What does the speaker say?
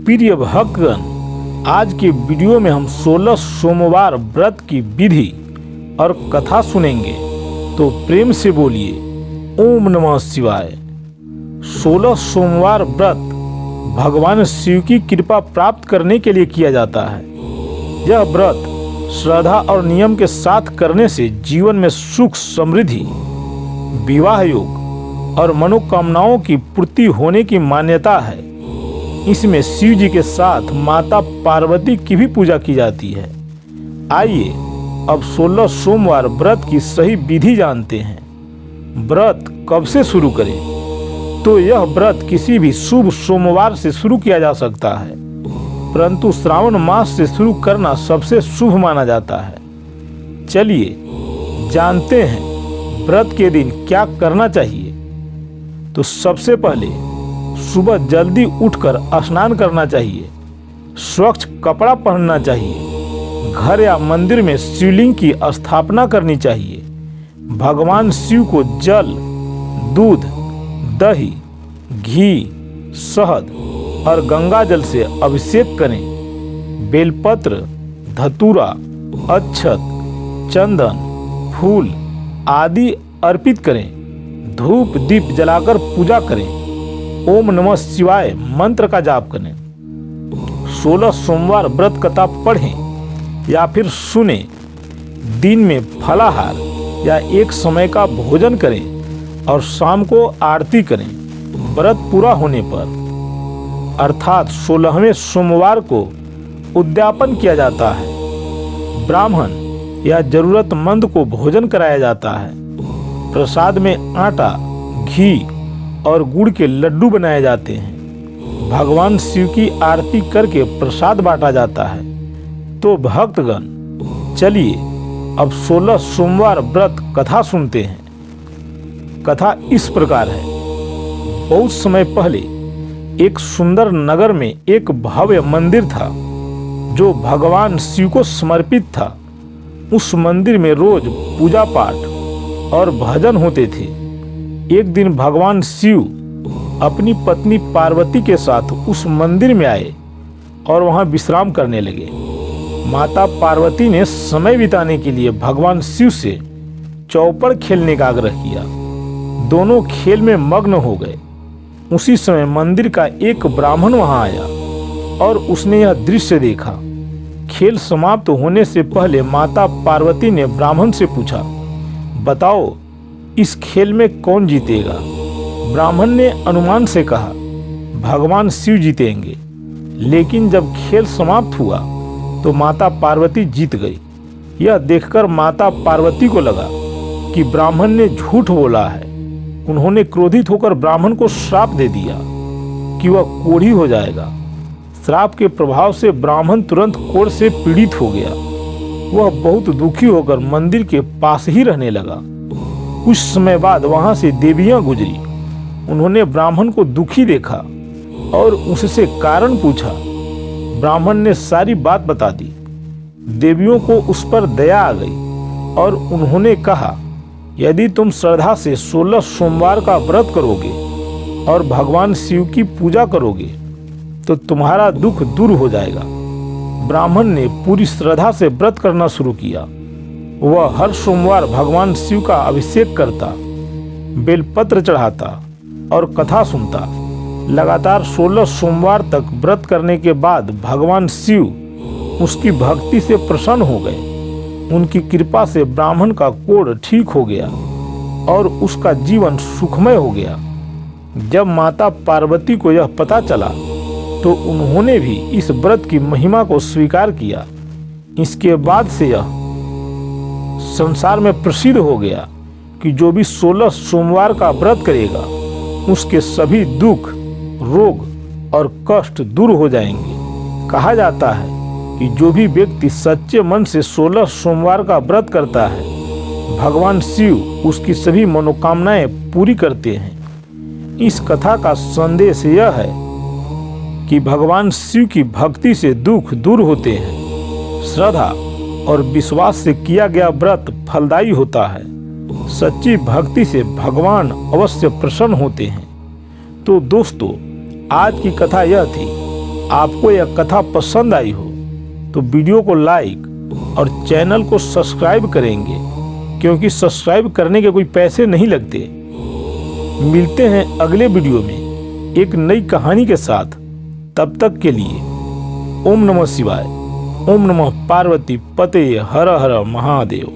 प्रिय भक्तगण, आज के वीडियो में हम 16 सोमवार व्रत की विधि और कथा सुनेंगे, तो प्रेम से बोलिए ओम नमः शिवाय। 16 सोमवार व्रत भगवान शिव की कृपा प्राप्त करने के लिए किया जाता है। यह व्रत श्रद्धा और नियम के साथ करने से जीवन में सुख, समृद्धि, विवाह योग और मनोकामनाओं की पूर्ति होने की मान्यता है। इसमें शिव जी के साथ माता पार्वती की भी पूजा की जाती है। आइए अब 16 सोमवार व्रत की सही विधि जानते हैं। व्रत कब से शुरू करें? तो यह व्रत किसी भी शुभ सोमवार से शुरू किया जा सकता है, परंतु श्रावण मास से शुरू करना सबसे शुभ माना जाता है। चलिए जानते हैं व्रत के दिन क्या करना चाहिए। तो सबसे पहले सुबह जल्दी उठकर स्नान करना चाहिए। स्वच्छ कपड़ा पहनना चाहिए। घर या मंदिर में शिवलिंग की स्थापना करनी चाहिए। भगवान शिव को जल, दूध, दही, घी, शहद और गंगा जल से अभिषेक करें। बेलपत्र, धतूरा, अक्षत, चंदन, फूल आदि अर्पित करें। धूप दीप जलाकर पूजा करें। ओम नमः शिवाय मंत्र का जाप करें। 16 सोमवार व्रत कथा पढ़ें या फिर सुने। दिन में फलाहार या एक समय का भोजन करें और शाम को आरती करें। व्रत पूरा होने पर अर्थात 16वें सोमवार को उद्यापन किया जाता है। ब्राह्मण या जरूरतमंद को भोजन कराया जाता है। प्रसाद में आटा, घी और गुड़ के लड्डू बनाए जाते हैं। भगवान शिव की आरती करके प्रसाद बांटा जाता है। तो भक्तगण, चलिए अब 16 सोमवार व्रत कथा सुनते हैं। कथा इस प्रकार है। बहुत समय पहले एक सुंदर नगर में एक भव्य मंदिर था जो भगवान शिव को समर्पित था। उस मंदिर में रोज पूजा पाठ और भजन होते थे। एक दिन भगवान शिव अपनी पत्नी पार्वती के साथ उस मंदिर में आए और वहां विश्राम करने लगे। माता पार्वती ने समय बिताने के लिए भगवान शिव से चौपड़ खेलने का आग्रह किया। दोनों खेल में मग्न हो गए। उसी समय मंदिर का एक ब्राह्मण वहां आया और उसने यह दृश्य देखा। खेल समाप्त होने से पहले माता पार्वती ने ब्राह्मण से पूछा, बताओ इस खेल में कौन जीतेगा? ब्राह्मण ने अनुमान से कहा, भगवान शिव जीतेंगे। लेकिन जब खेल समाप्त हुआ तो माता पार्वती जीत गई। यह देखकर माता पार्वती को लगा कि ब्राह्मण ने झूठ बोला है। उन्होंने क्रोधित होकर ब्राह्मण को श्राप दे दिया कि वह कोढ़ी हो जाएगा। श्राप के प्रभाव से ब्राह्मण तुरंत कोढ़ से पीड़ित हो गया। वह बहुत दुखी होकर मंदिर के पास ही रहने लगा। कुछ समय बाद वहां से देवियां गुजरी। उन्होंने ब्राह्मण को दुखी देखा और उससे कारण पूछा। ब्राह्मण ने सारी बात बता दी। देवियों को उस पर दया आ गई और उन्होंने कहा, यदि तुम श्रद्धा से 16 सोमवार का व्रत करोगे और भगवान शिव की पूजा करोगे तो तुम्हारा दुख दूर हो जाएगा। ब्राह्मण ने पूरी श्रद्धा से व्रत करना शुरू किया। वह हर सोमवार भगवान शिव का अभिषेक करता, बेलपत्र चढ़ाता और कथा सुनता। लगातार 16 सोमवार तक व्रत करने के बाद भगवान शिव उसकी भक्ति से प्रसन्न हो गए। उनकी कृपा से ब्राह्मण का कोढ़ ठीक हो गया और उसका जीवन सुखमय हो गया। जब माता पार्वती को यह पता चला तो उन्होंने भी इस व्रत की महिमा को स्वीकार किया। इसके बाद से यह संसार में प्रसिद्ध हो गया कि जो भी 16 सोमवार का व्रत करेगा उसके सभी दुख, रोग और कष्ट दूर हो जाएंगे। कहा जाता है कि जो भी व्यक्ति सच्चे मन से 16 सोमवार का व्रत करता है, भगवान शिव उसकी सभी मनोकामनाएं पूरी करते हैं। इस कथा का संदेश यह है कि भगवान शिव की भक्ति से दुख दूर होते हैं। श्रद्धा और विश्वास से किया गया व्रत फलदायी होता है। सच्ची भक्ति से भगवान अवश्य प्रसन्न होते हैं। तो दोस्तों, आज की कथा यह थी आपको यह कथा पसंद आई हो तो वीडियो को लाइक और चैनल को सब्सक्राइब करेंगे, क्योंकि सब्सक्राइब करने के कोई पैसे नहीं लगते। मिलते हैं अगले वीडियो में एक नई कहानी के साथ। तब तक के लिए ओम नमः शिवाय, ओम नमः पार्वती पते हर हर महादेव।